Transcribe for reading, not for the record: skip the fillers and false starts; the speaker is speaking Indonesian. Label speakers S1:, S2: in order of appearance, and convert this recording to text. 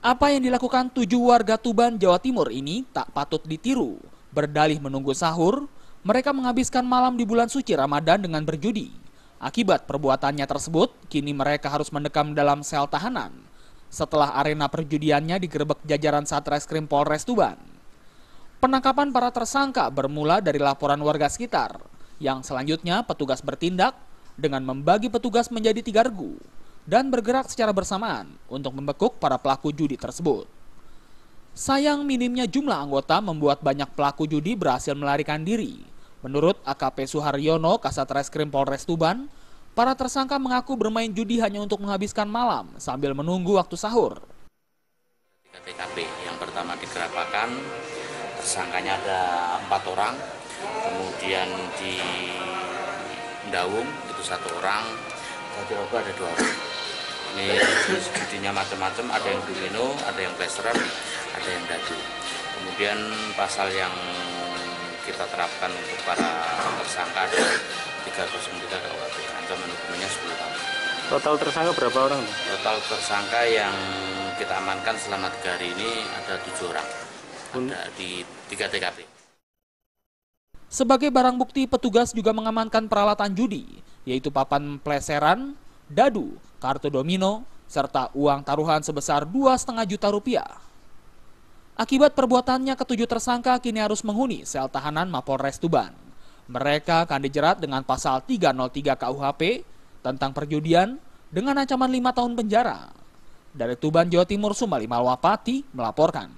S1: Apa yang dilakukan 7 warga Tuban, Jawa Timur ini tak patut ditiru. Berdalih menunggu sahur, mereka menghabiskan malam di bulan suci Ramadan dengan berjudi. Akibat perbuatannya tersebut, kini mereka harus mendekam dalam sel tahanan setelah arena perjudiannya digerebek jajaran Satreskrim Polres Tuban. Penangkapan para tersangka bermula dari laporan warga sekitar, yang selanjutnya petugas bertindak dengan membagi petugas menjadi 3 regu dan bergerak secara bersamaan untuk membekuk para pelaku judi tersebut. Sayang minimnya jumlah anggota membuat banyak pelaku judi berhasil melarikan diri. Menurut AKP Suharyono, Kasatreskrim Polres Tuban, para tersangka mengaku bermain judi hanya untuk menghabiskan malam sambil menunggu waktu sahur.
S2: TKP yang pertama dikerahkan, tersangkanya ada 4 orang, kemudian di Daung itu 1 orang, di Rogo ada 2 orang. Ini judinya macam-macam, ada yang domino, ada yang plesteran, ada yang dadu. Kemudian pasal yang kita terapkan untuk para tersangka ada 303 KUHP, ancaman hukumannya 10 tahun.
S3: Total tersangka berapa orang?
S2: Total tersangka yang kita amankan selama 3 hari ini ada 7 orang, ada di 3 TKP.
S1: Sebagai barang bukti, petugas juga mengamankan peralatan judi, yaitu papan pleseran, dadu, kartu domino, serta uang taruhan sebesar 2,5 juta rupiah. Akibat perbuatannya, ke-7 tersangka kini harus menghuni sel tahanan Mapolres Tuban. Mereka akan dijerat dengan pasal 303 KUHP tentang perjudian dengan ancaman 5 tahun penjara. Dari Tuban, Jawa Timur, Sumali Malwapati melaporkan.